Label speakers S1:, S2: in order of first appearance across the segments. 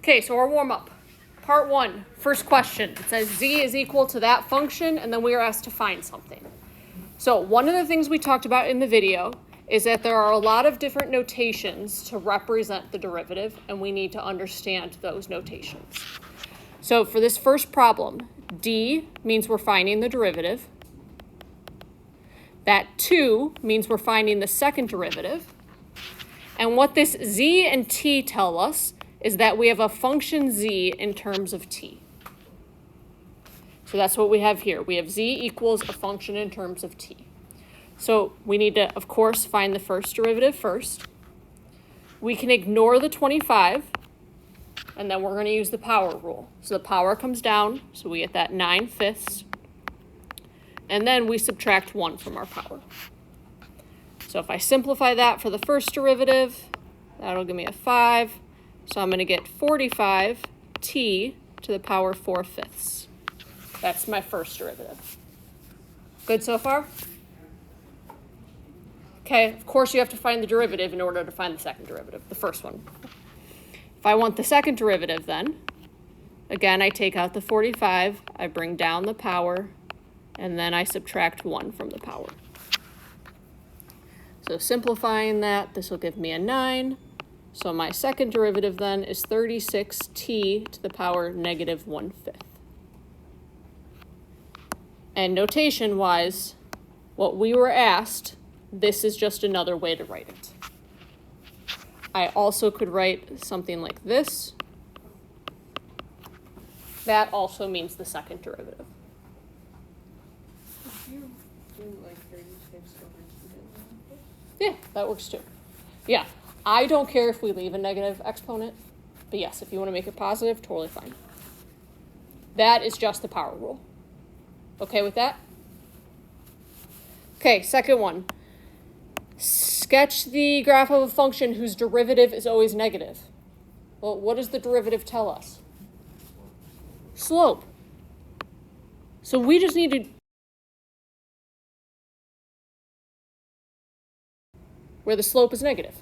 S1: Okay, so our warm-up. Part 1, first question. It says z is equal to that function, and then we are asked to find something. So one of the things we talked about in the video is that there are a lot of different notations to represent the derivative, and we need to understand those notations. So for this first problem, d means we're finding the derivative. That 2 means we're finding the second derivative. And what this z and t tell us is that we have a function z in terms of t. So that's what we have here. We have z equals a function in terms of t. So we need to, of course, find the first derivative first. We can ignore the 25, and then we're going to use the power rule. So the power comes down, so we get that 9/5. And then we subtract 1 from our power. So if I simplify that for the first derivative, that'll give me a 5. So I'm going to get 45t to the power 4/5. That's my first derivative. Good so far? Okay, of course you have to find the derivative in order to find the second derivative, the first one. If I want the second derivative then, again, I take out the 45, I bring down the power, and then I subtract 1 from the power. So simplifying that, this will give me a 9. So my second derivative then is 36t to the power -1/5. And notation-wise, what we were asked, this is just another way to write it. I also could write something like this. That also means the second derivative.
S2: If you do like 36 over 2.
S1: Yeah, that works too. Yeah, I don't care if we leave a negative exponent, but yes, if you want to make it positive, totally fine. That is just the power rule. Okay with that? Okay, second one. Sketch the graph of a function whose derivative is always negative. Well, what does the derivative tell us? Slope. So we just need to where the slope is negative.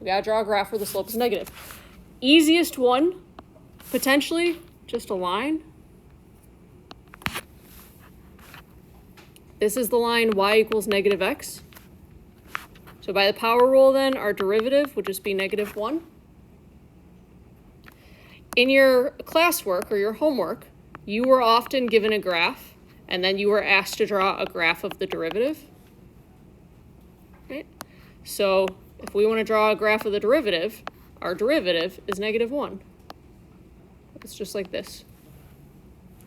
S1: We gotta draw a graph where the slope is negative. Easiest one, potentially, just a line. This is the line y equals -x. So by the power rule then, our derivative would just be -1. In your classwork or your homework, you were often given a graph, and then you were asked to draw a graph of the derivative. Right? So if we want to draw a graph of the derivative, our derivative is -1. It's just like this.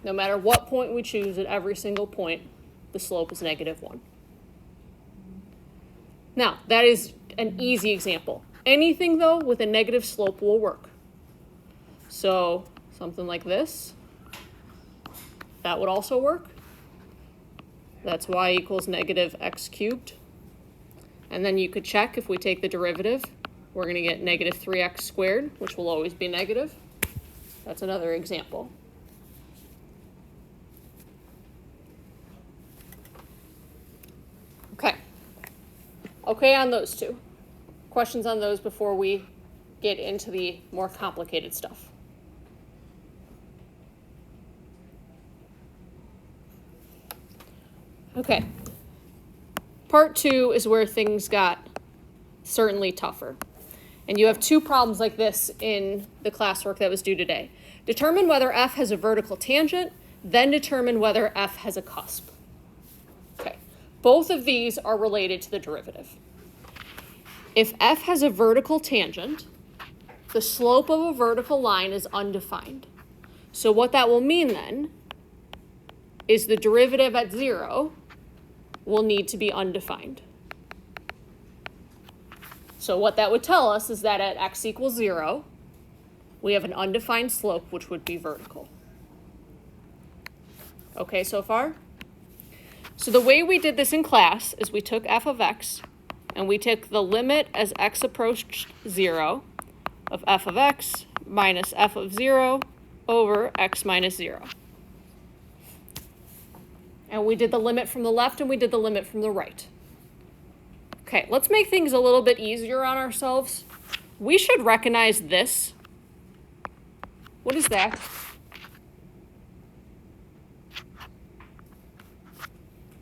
S1: No matter what point we choose, at every single point, the slope is -1. Now, that is an easy example. Anything, though, with a negative slope will work. So something like this, that would also work. That's y equals -x cubed. And then you could check if we take the derivative, we're going to get -3x squared, which will always be negative. That's another example. Okay. Okay on those two. Questions on those before we get into the more complicated stuff? Okay. Part 2 is where things got certainly tougher. And you have two problems like this in the classwork that was due today. Determine whether f has a vertical tangent, then determine whether f has a cusp. Okay. Both of these are related to the derivative. If f has a vertical tangent, the slope of a vertical line is undefined. So what that will mean then is the derivative at 0 will need to be undefined. So what that would tell us is that at x equals 0, we have an undefined slope, which would be vertical. Okay so far? So the way we did this in class is we took f of x, and we took the limit as x approached 0 of f of x minus f of 0 over x minus 0. And we did the limit from the left and we did the limit from the right. Okay, let's make things a little bit easier on ourselves. We should recognize this What is that?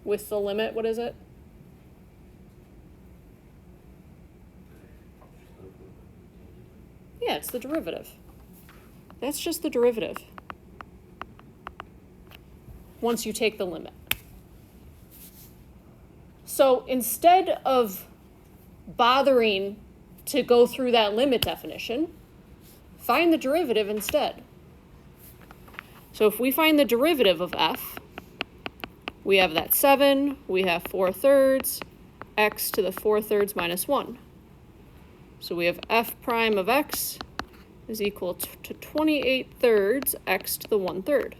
S1: With the limit, what is it? Yeah, it's the derivative. That's just the derivative. Once you take the limit. So instead of bothering to go through that limit definition, find the derivative instead. So if we find the derivative of f, we have that 7, we have 4/3, x to the 4/3 minus 1. So we have f prime of x is equal to 28/3 x to the 1/3.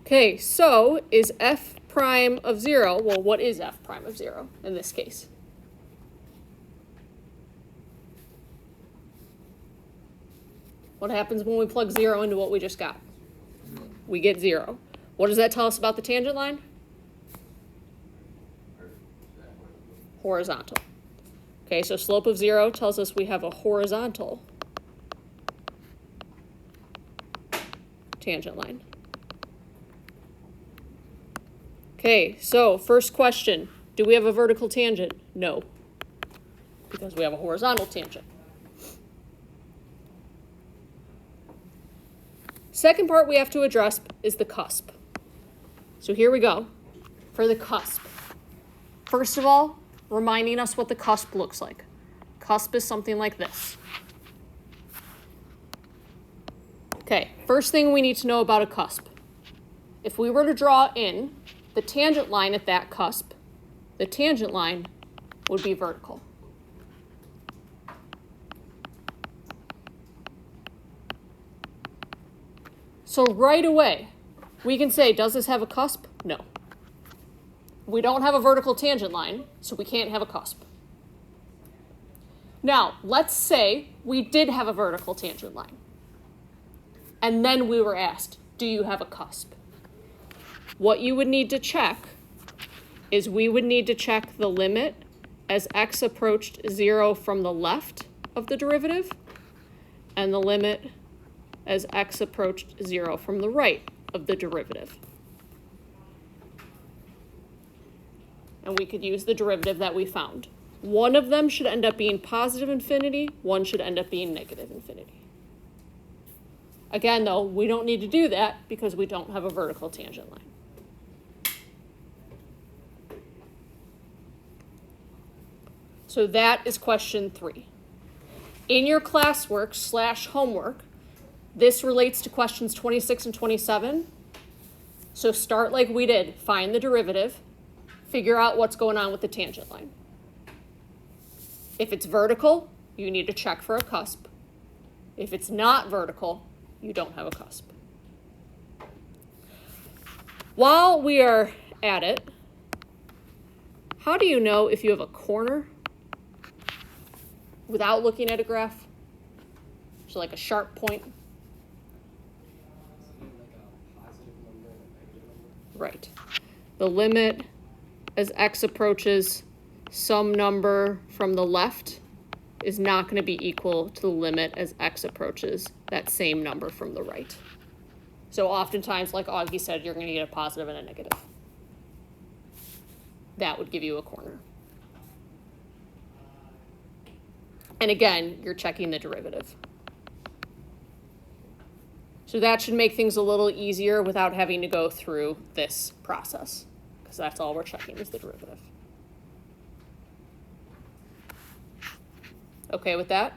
S1: Okay, so is f prime of 0, well, what is f prime of 0 in this case? What happens when we plug 0 into what we just got? We get 0. What does that tell us about the tangent line? Horizontal. Okay, so slope of 0 tells us we have a horizontal tangent line. Okay, so first question, do we have a vertical tangent? No, because we have a horizontal tangent. Second part we have to address is the cusp. So here we go for the cusp. First of all, reminding us what the cusp looks like. Cusp is something like this. Okay, first thing we need to know about a cusp. If we were to draw in the tangent line at that cusp, the tangent line would be vertical. So right away, we can say, does this have a cusp? No. We don't have a vertical tangent line, so we can't have a cusp. Now, let's say we did have a vertical tangent line. And then we were asked, do you have a cusp? What you would need to check is we would need to check the limit as x approached 0 from the left of the derivative and the limit as x approached 0 from the right of the derivative. And we could use the derivative that we found. One of them should end up being positive infinity, one should end up being negative infinity. Again, though, we don't need to do that because we don't have a vertical tangent line. So that is question 3. In your classwork / homework, this relates to questions 26 and 27. So start like we did. Find the derivative. Figure out what's going on with the tangent line. If it's vertical, you need to check for a cusp. If it's not vertical, you don't have a cusp. While we are at it, how do you know if you have a corner without looking at a graph? So like a sharp point. Right. The limit as x approaches some number from the left is not going to be equal to the limit as x approaches that same number from the right. So oftentimes, like Augie said, you're going to get a positive and a negative. That would give you a corner. And again, you're checking the derivative. So that should make things a little easier without having to go through this process, because that's all we're checking is the derivative. Okay with that?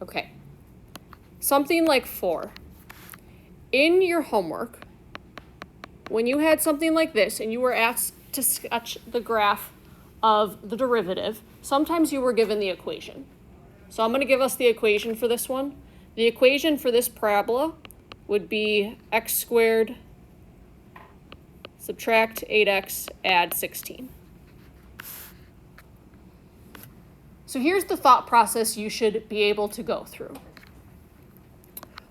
S1: Okay. Something like 4. In your homework, when you had something like this and you were asked to sketch the graph of the derivative, sometimes you were given the equation. So I'm going to give us the equation for this one. The equation for this parabola would be x squared subtract 8x add 16. So here's the thought process you should be able to go through.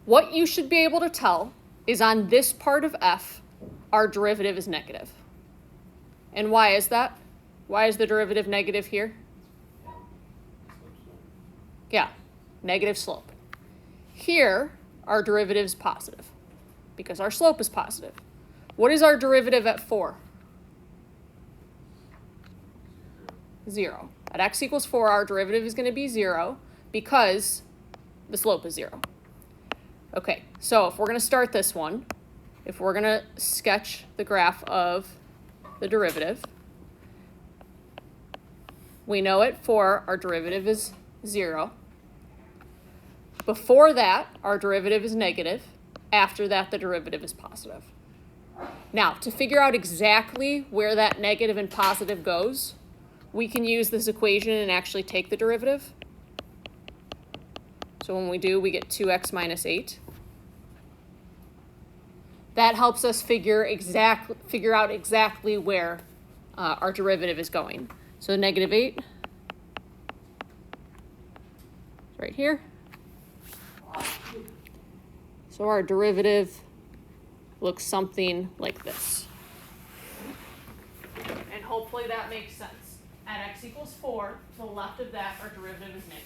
S1: What you should be able to tell is on this part of f, our derivative is negative. And why is that? Why is the derivative negative here? Yeah, negative slope. Here, our derivative is positive because our slope is positive. What is our derivative at 4? 0. At x equals 4, our derivative is going to be 0 because the slope is 0. Okay, so if we're going to start this one, if we're going to sketch the graph of the derivative, we know at 4 our derivative is 0. Before that, our derivative is negative. After that, the derivative is positive. Now, to figure out exactly where that negative and positive goes, we can use this equation and actually take the derivative. So when we do, we get 2x minus 8. That helps us figure out exactly where our derivative is going. So negative 8 is right here. So our derivative looks something like this. And hopefully that makes sense. At x equals 4, to the left of that, our derivative is negative.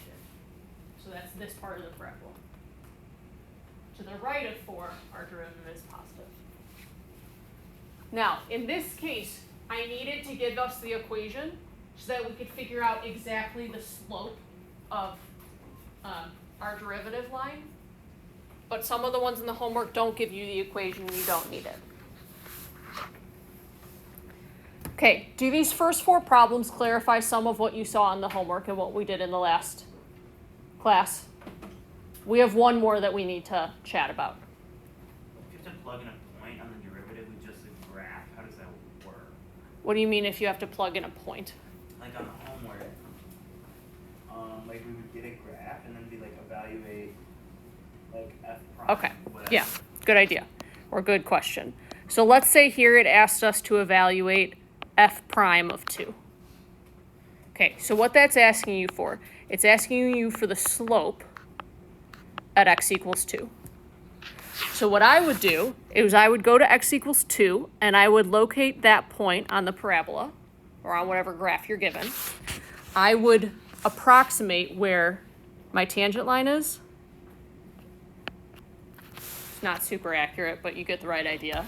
S1: So that's this part of the parabola. To the right of 4, our derivative is positive. Now, in this case, I needed to give us the equation so that we could figure out exactly the slope of our derivative line. But some of the ones in the homework don't give you the equation and you don't need it. Okay, do these first 4 problems clarify some of what you saw in the homework and what we did in the last class? We have one more that we need to chat about.
S3: If you have to plug in a point on the derivative with just a graph, how does that work?
S1: What do you mean if you have to plug in a point?
S3: Like on the homework, like we would get a graph and then be like evaluate like f prime.
S1: Okay,
S3: whatever.
S1: yeah, good idea, or good question. So let's say here it asked us to evaluate f prime of 2. Okay, so what that's asking you for, it's asking you for the slope at x equals 2. So what I would do is I would go to x equals 2 and I would locate that point on the parabola or on whatever graph you're given. I would approximate where my tangent line is. It's not super accurate, but you get the right idea.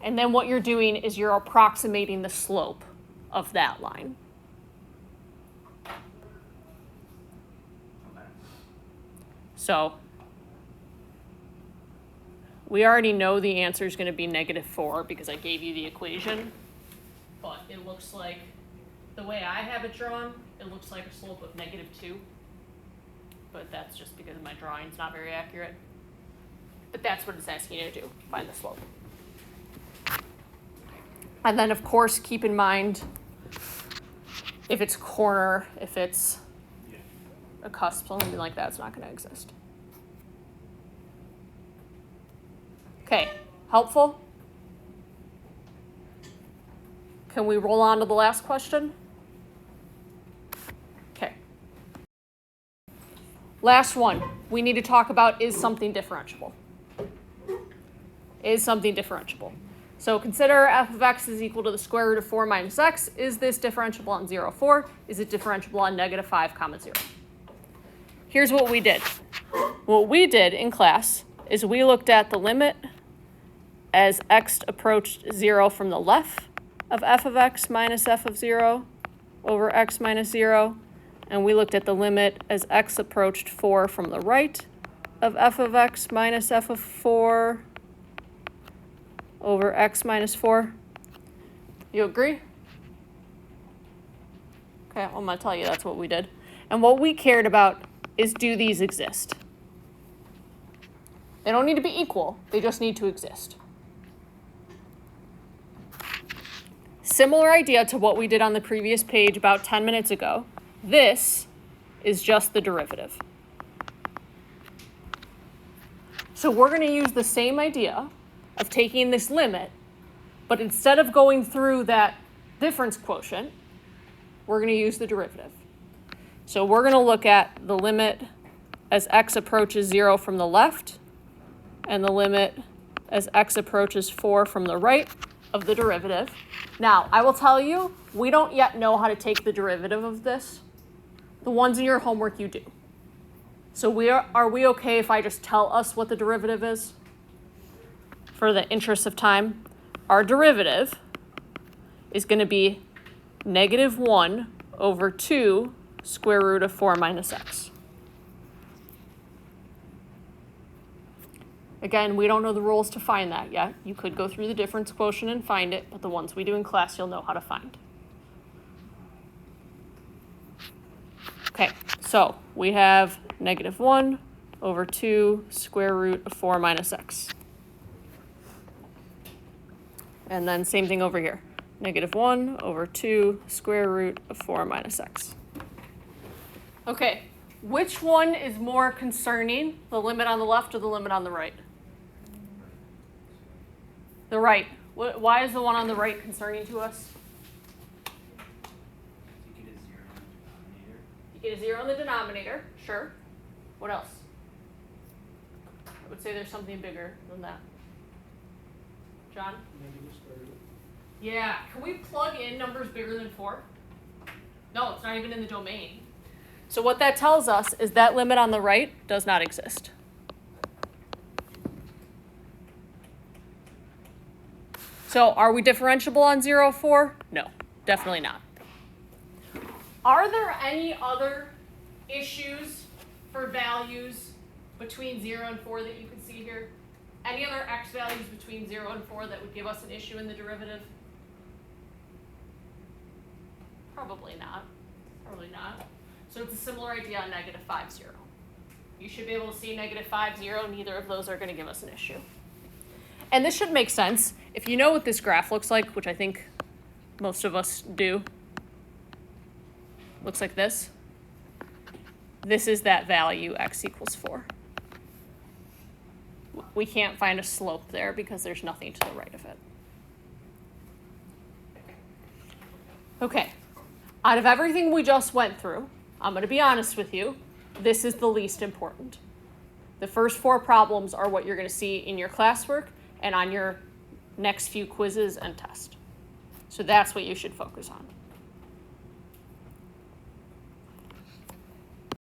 S1: And then what you're doing is you're approximating the slope of that line.
S3: Okay.
S1: So we already know the answer is going to be -4 because I gave you the equation. But it looks like, the way I have it drawn, it looks like a slope of -2. But that's just because my drawing's not very accurate. But that's what it's asking you to do, find the slope. And then, of course, keep in mind if it's corner, if it's a cusp, something like that, it's not going to exist. Okay, helpful? Can we roll on to the last question? Okay. Last one. We need to talk about, is something differentiable? Is something differentiable? So consider f of x is equal to the square root of 4 minus x. Is this differentiable on 0, 4? Is it differentiable on -5, 0? Here's what we did. What we did in class is we looked at the limit as x approached 0 from the left of f of x minus f of 0 over x minus 0. And we looked at the limit as x approached 4 from the right of f of x minus f of 4 over x minus 4. You agree? Okay, well, I'm going to tell you that's what we did. And what we cared about is, do these exist? They don't need to be equal. They just need to exist. Similar idea to what we did on the previous page about 10 minutes ago. This is just the derivative. So we're going to use the same idea of taking this limit, but instead of going through that difference quotient, we're going to use the derivative. So we're going to look at the limit as x approaches 0 from the left and the limit as x approaches 4 from the right of the derivative. Now, I will tell you, we don't yet know how to take the derivative of this. The ones in your homework you do. So are we okay if I just tell us what the derivative is? For the interest of time, our derivative is going to be -1 over 2 square root of 4 minus x. Again, we don't know the rules to find that yet. You could go through the difference quotient and find it, but the ones we do in class you'll know how to find. Okay, so we have -1 over 2 square root of 4 minus x. And then same thing over here. -1 over 2 square root of 4 minus x. Okay, which one is more concerning? The limit on the left or the limit on the right? The right. Why is the one on the right concerning to us?
S3: You get a 0 in the denominator.
S1: You get a 0 in the denominator, sure. What else? I would say there's something bigger than that. John? Yeah, can we plug in numbers bigger than 4? No, it's not even in the domain. So what that tells us is that limit on the right does not exist. So are we differentiable on 0, 4? No, definitely not. Are there any other issues for values between 0 and 4 that you can see here? Any other x values between 0 and 4 that would give us an issue in the derivative? Probably not. Probably not. So it's a similar idea on -5, 0. You should be able to see -5, 0. Neither of those are going to give us an issue. And this should make sense. If you know what this graph looks like, which I think most of us do, looks like this. This is that value, x equals 4. We can't find a slope there because there's nothing to the right of it. Okay, out of everything we just went through, I'm going to be honest with you, this is the least important. The first 4 problems are what you're going to see in your classwork and on your next few quizzes and tests. So that's what you should focus on.